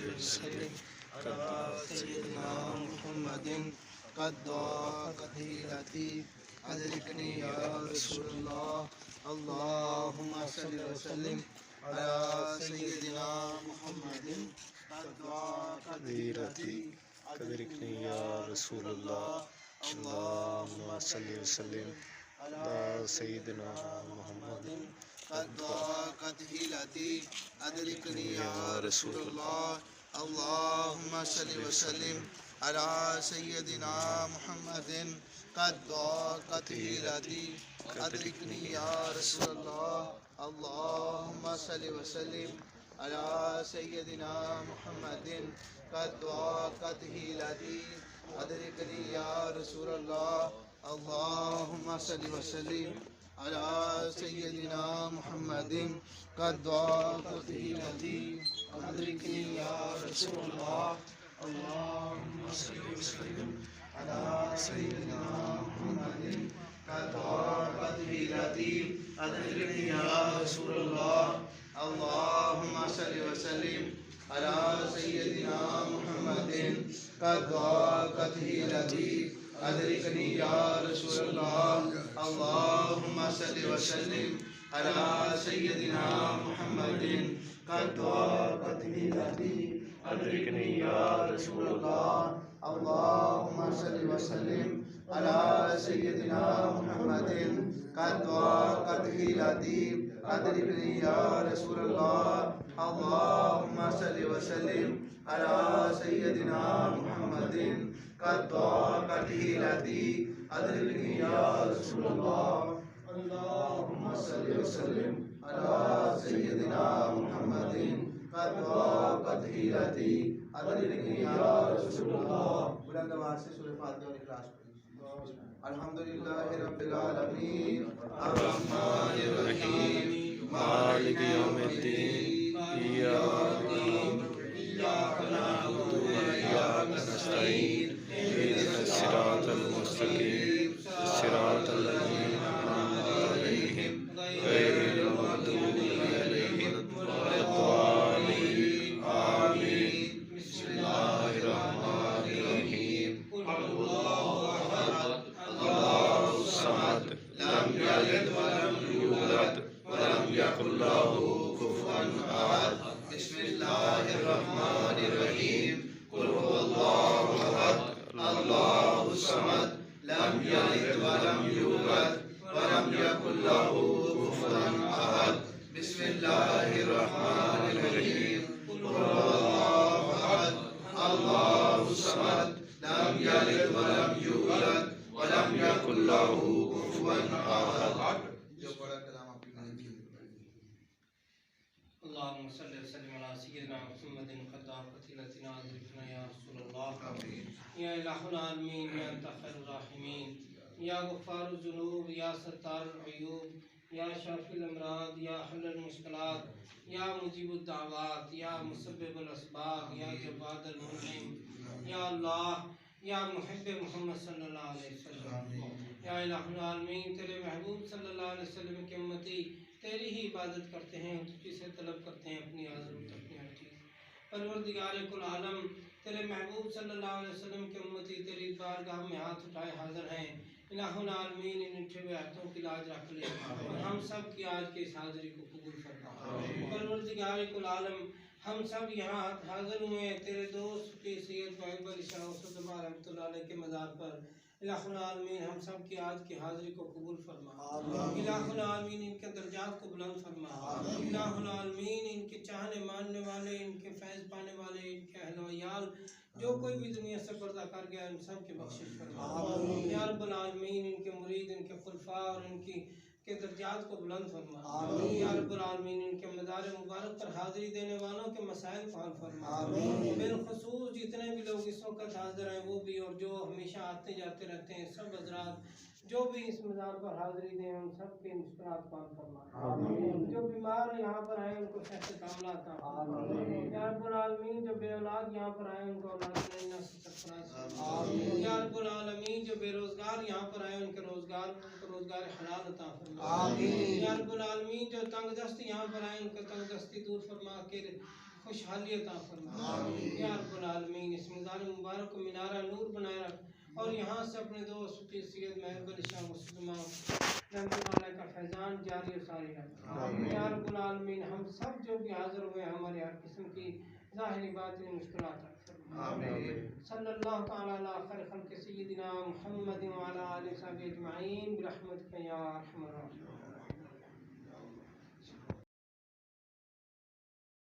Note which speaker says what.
Speaker 1: وسلم على سيدنا محمد قد ضاقت حيلتي أدركني يا رسول الله اللهم صل وسلم على سيدنا محمد قد ضاقت حيلتي أدركني يا رسول الله اللهم صل وسلم على سيدنا محمد قد ضاقت حيلتي أدركني يا رسول الله اللهم صل وسلم على سيدنا محمد قد ضاقت حيلتي أدركني يا رسول الله اللهم صل وسلم على سيدنا محمد قد ضاقت حيلتي أدركني يا رسول الله اللهم صل وسلم على سيدنا محمد قد ضاقت حيلتي أدركني يا رسول الله اللهم صل وسلم على سيدنا محمد قد ضاقت حيلتي أدركني يا رسول الله اللهم صل وسلم على سيدنا محمد قد ضاقت حيلتي أدركني يا رسول الله اللهم صل وسلم على سيدنا محمد قد ضاقت حيلتي أدركني يا رسول الله اللهم صل وسلم على سيدنا محمد قد ضاقت حيلتي أدركني يا رسول الله اللهم صل وسلم على سيدنا محمد قد ضاقت حيلتي أدركني يا رسول الله اللهم صل وسلم على سيدنا محمد قد ضاقت حيلتي أدركني يا رسول الله بلند آواز سے سورہ فاتحہ اور اخلاص پڑھیں الحمدللہ رب العالمین الرحمن الرحیم مالک یوم الدین إياك نعبد وإياك نستعين اهدنا الصراط المستقيم صراط الذين أنعمت عليهم غير المغضوب عليهم ولا الضالين آمين بسم الله الرحمن الرحيم قل هو الله أحد الله الصمد لم يلد ولم يولد ولم يكن له كفوا أحد بسم الله الرحمن الرحيم قل هو الله أحد الله الصمد لم يلد ولم يولد ولم يكن له كفوا أحد بسم الله الرحمن الرحيم قل هو الله أحد الله الصمد لم يلد ولم يولد ولم يكن له كفوا أحد
Speaker 2: اللهم صل وسلم على سيدنا محمد قد ضاقت حيلتنا أدركنا يا رسول الله يا إله العالمين يا أنت خير الراحمين يا غفار الذنوب يا ستار العيوب يا شافي الأمراض يا حل المشكلات يا مجيب الدعوات يا مسبب الأسباب يا جواد المنعم يا الله یا محب محمد صلی اللہ علیہ وسلم یا الہ العالمین تیرے محبوب صلی اللہ علیہ وسلم کے امتی تیری ہی عبادت کرتے ہیں تجھ سے طلب کرتے ہیں اپنی عظمت اپنی ہر چیز پروردگار کل عالم تیرے محبوب صلی اللہ علیہ وسلم کے امتی تیری بارگاہ میں ہاتھ اٹھائے حاضر ہیں الہ العالمین ان اٹھے ہوئے ہاتھوں کی لاج رکھ لے اور ہم سب کی آج کی اس حاضری کو قبول فرما پروردگار کل عالم ہم سب یہاں حاضر ہوئے ہیں تیرے دوست کی سید محب علی شاہ وسلم رحمۃ اللہ علیہ کے مزار پر الہ العالمین ہم سب کی آج کی حاضری کو قبول فرما الہ العالمین ان کے درجات کو بلند فرما الہ العالمین ان کے چاہنے ماننے والے ان کے فیض پانے والے ان کے اہل و عیال جو کوئی بھی دنیا سے پردہ کر گیا ان سب کے بخشش فرما یا رب العالمین ان کے مرید ان کے خلفاء اور ان کے درجات کو بلند فرما یا رب العالمین ان کے مزار مبارک پر حاضری دینے والوں کے مسائل کو حل فرما بالخصوص جتنے بھی لوگ اس وقت حاضر ہیں وہ بھی اور جو ہمیشہ آتے جاتے رہتے ہیں سب حضرات جو بھی اس مزار پر حاضری دیں ان سب کے مشکلات کو حل فرما جو بیمار یہاں پر آئے ان کو صحت کاملہ عطا فرما یا رب العالمین جو بے اولاد یہاں پر آئے ان کو اولاد نعمت سے سرفراز فرما یا رب العالمین جو بے روزگار یہاں پر آئے ان کو روزگار حلال عطا فرما یا رب العالمین جو تنگ دست یہاں پر آئے ان کو تنگ دستی دور فرما کے خوشحالی عطا فرما یا رب العالمین اس مزار مبارک کو منارہ نور بنائے رکھ اور یہاں سے اپنے دوست کی سید محب علی شاہ مسلمہ رحمۃ اللہ کا فیضان جاری و ساری رکھ یا رب العالمین ہم سب جو بھی حاضر ہوئے ہمارے ہر قسم کی ظاہری باطنی مشکلات حل فرما صلی اللہ تعالی علی خیر خلق سیدنا محمد وعلی آلہ وصحبہ اجمعین برحمتک یا ارحم الراحمین.